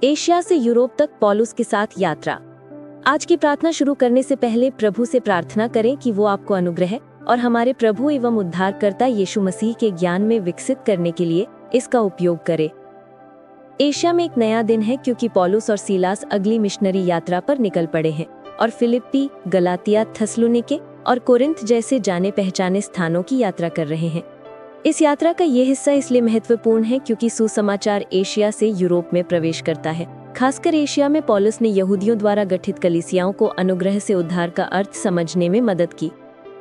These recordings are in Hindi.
एशिया से यूरोप तक पौलुस के साथ यात्रा। आज की प्रार्थना शुरू करने से पहले प्रभु से प्रार्थना करें कि वो आपको अनुग्रह और हमारे प्रभु एवं उद्धारकर्ता यीशु मसीह के ज्ञान में विकसित करने के लिए इसका उपयोग करे। एशिया में एक नया दिन है क्योंकि पौलुस और सीलास अगली मिशनरी यात्रा पर निकल पड़े हैं और फिलिप्पी, गलातिया, थस्सलुनीके और कोरिन्थ जैसे जाने पहचाने स्थानों की यात्रा कर रहे हैं। इस यात्रा का ये हिस्सा इसलिए महत्वपूर्ण है क्योंकि सुसमाचार एशिया से यूरोप में प्रवेश करता है। खासकर एशिया में पौलुस ने यहूदियों द्वारा गठित कलीसियाओं को अनुग्रह से उद्धार का अर्थ समझने में मदद की।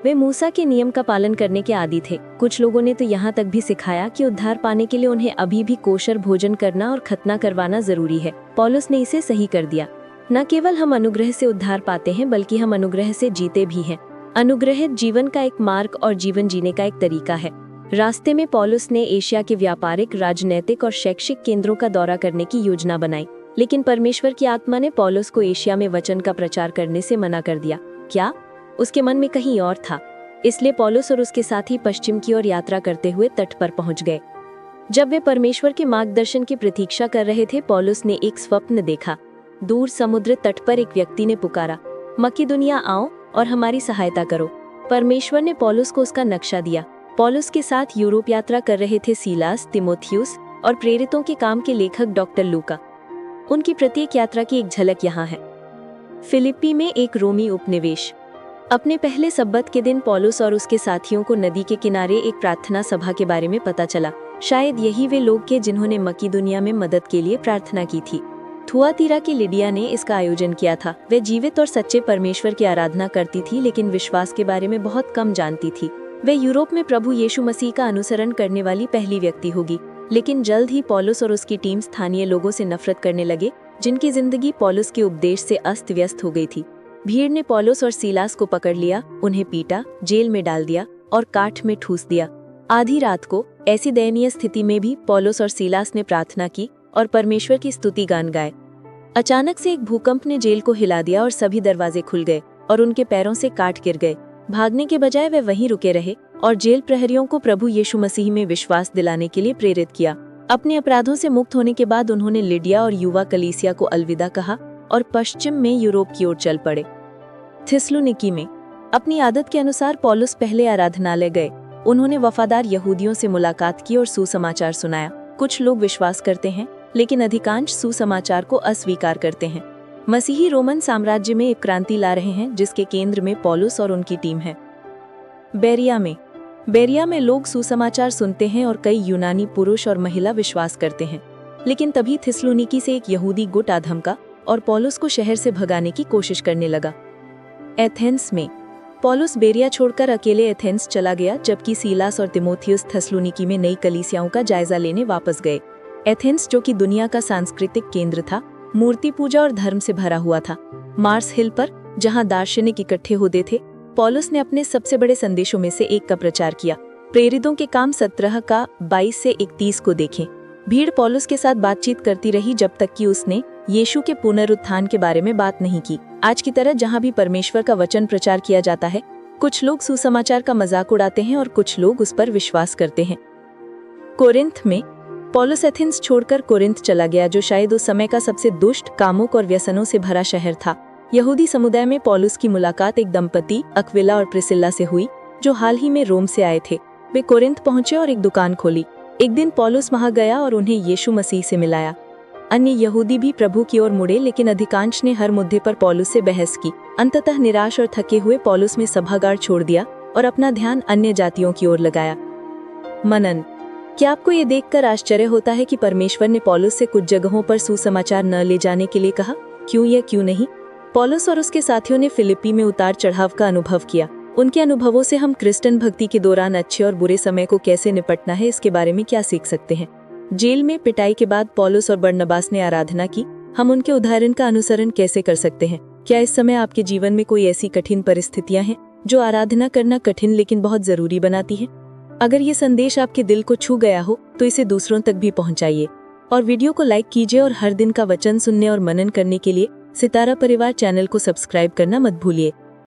वे मूसा के नियम का पालन करने के आदी थे। कुछ लोगों ने तो यहाँ तक भी सिखाया कि उद्धार पाने के लिए उन्हें अभी भी कोशर भोजन करना और खतना करवाना जरूरी है। पौलुस ने इसे सही कर दिया। न केवल हम अनुग्रह से उद्धार पाते हैं बल्कि हम अनुग्रह से जीते भी हैं। अनुग्रहित जीवन का एक मार्ग और जीवन जीने का एक तरीका है। रास्ते में पौलुस ने एशिया के व्यापारिक, राजनैतिक और शैक्षिक केंद्रों का दौरा करने की योजना बनाई, लेकिन परमेश्वर की आत्मा ने पौलुस को एशिया में वचन का प्रचार करने से मना कर दिया। क्या? उसके मन में कहीं और था। इसलिए पौलुस और उसके साथी पश्चिम की ओर यात्रा करते हुए तट पर पहुंच गए। जब वे परमेश्वर के मार्गदर्शन की प्रतीक्षा कर रहे थे, पौलुस ने एक स्वप्न देखा। दूर समुद्र तट पर एक व्यक्ति ने पुकारा, मकिदुनिया आओ और हमारी सहायता करो। परमेश्वर ने पौलुस को उसका नक्शा दिया। पौलुस के साथ यूरोप यात्रा कर रहे थे सीलास, तिमोथियुस और प्रेरितों के काम के लेखक डॉक्टर लूका। उनकी प्रत्येक यात्रा की एक झलक यहाँ है। फिलिप्पी में एक रोमी उपनिवेश। अपने पहले सब्बत के दिन पौलुस और उसके साथियों को नदी के किनारे एक प्रार्थना सभा के बारे में पता चला। शायद यही वे लोग थे जिन्होंने मकिदुनिया में मदद के लिए प्रार्थना की थी। थुआतीरा की लिडिया ने इसका आयोजन किया था। वे जीवित और सच्चे परमेश्वर की आराधना करती थी, लेकिन विश्वास के बारे में बहुत कम जानती थी। वे यूरोप में प्रभु यीशु मसीह का अनुसरण करने वाली पहली व्यक्ति होगी। लेकिन जल्द ही पौलुस और उसकी टीम स्थानीय लोगों से नफरत करने लगे, जिनकी जिंदगी पौलुस के उपदेश से अस्त व्यस्त हो गई थी। भीड़ ने पौलुस और सीलास को पकड़ लिया, उन्हें पीटा, जेल में डाल दिया और काठ में ठूस दिया। आधी रात को ऐसी दयनीय स्थिति में भी पौलुस और सीलास ने प्रार्थना की और परमेश्वर की स्तुति गान गाए। अचानक से एक भूकंप ने जेल को हिला दिया और सभी दरवाजे खुल गए और उनके पैरों से काट गिर गए। भागने के बजाय वे वहीं रुके रहे और जेल प्रहरियों को प्रभु यीशु मसीह में विश्वास दिलाने के लिए प्रेरित किया। अपने अपराधों से मुक्त होने के बाद उन्होंने लिडिया और युवा कलीसिया को अलविदा कहा और पश्चिम में यूरोप की ओर चल पड़े। थिस्सलुनीकी में अपनी आदत के अनुसार पौलुस पहले आराधनालय गए। उन्होंने वफादार यहूदियों से मुलाकात की और सुसमाचार सुनाया। कुछ लोग विश्वास करते हैं, लेकिन अधिकांश सुसमाचार को अस्वीकार करते हैं। मसीही रोमन साम्राज्य में एक क्रांति ला रहे हैं, जिसके केंद्र में पौलुस और उनकी टीम है। बेरिया में लोग सुसमाचार सुनते हैं और कई यूनानी पुरुष और महिला विश्वास करते हैं। लेकिन तभी थिस्सलुनीकी से एक यहूदी गुट आ धमका और पौलुस को शहर से भगाने की कोशिश करने लगा। एथेंस में पौलुस बेरिया छोड़कर अकेले एथेंस चला गया, जबकि सीलास और तिमोथियुस थिस्सलुनीकी में नई कलीसियाओं का जायजा लेने वापस गए। एथेंस, जो कि दुनिया का सांस्कृतिक केंद्र था, मूर्ति पूजा और धर्म से भरा हुआ था। मार्स हिल पर, जहां दार्शनिक इकट्ठे होते थे, पौलुस ने अपने सबसे बड़े संदेशों में से एक का प्रचार किया। प्रेरितों के काम 17 का 22 से 31 को देखें। भीड़ पौलुस के साथ बातचीत करती रही जब तक कि उसने यीशु के पुनरुत्थान के बारे में बात नहीं की। आज की तरह जहां भी परमेश्वर का वचन प्रचार किया जाता है, कुछ लोग सुसमाचार का मजाक उड़ाते हैं और कुछ लोग उस पर विश्वास करते हैं। कोरिन्थ में पौलुस एथेंस छोड़कर कोरिन्थ चला गया, जो शायद उस समय का सबसे दुष्ट, कामुक और व्यसनों से भरा शहर था। यहूदी समुदाय में पौलुस की मुलाकात एक दंपति अक्विला और प्रिसिल्ला से हुई, जो हाल ही में रोम से आए थे। वे कोरिन्थ पहुंचे और एक दुकान खोली। एक दिन पौलुस वहां गया और उन्हें यीशु मसीह से मिलाया। अन्य यहूदी भी प्रभु की ओर मुड़े, लेकिन अधिकांश ने हर मुद्दे पर पौलुस से बहस की। अंततः निराश और थके हुए पौलुस ने सभागार छोड़ दिया और अपना ध्यान अन्य जातियों की ओर लगाया। मनन। क्या आपको ये देखकर आश्चर्य होता है कि परमेश्वर ने पौलुस से कुछ जगहों पर सुसमाचार न ले जाने के लिए कहा? क्यों या क्यों नहीं? पौलुस और उसके साथियों ने फिलिप्पी में उतार चढ़ाव का अनुभव किया। उनके अनुभवों से हम क्रिश्चियन भक्ति के दौरान अच्छे और बुरे समय को कैसे निपटना है, इसके बारे में क्या सीख सकते हैं। जेल में पिटाई के बाद पौलुस और बरनबास ने आराधना की। हम उनके उदाहरण का अनुसरण कैसे कर सकते हैं? क्या इस समय आपके जीवन में कोई ऐसी कठिन परिस्थितियां हैं जो आराधना करना कठिन लेकिन बहुत जरूरी बनाती है? अगर ये संदेश आपके दिल को छू गया हो तो इसे दूसरों तक भी पहुंचाइए और वीडियो को लाइक कीजिए और हर दिन का वचन सुनने और मनन करने के लिए सितारा परिवार चैनल को सब्सक्राइब करना मत भूलिए।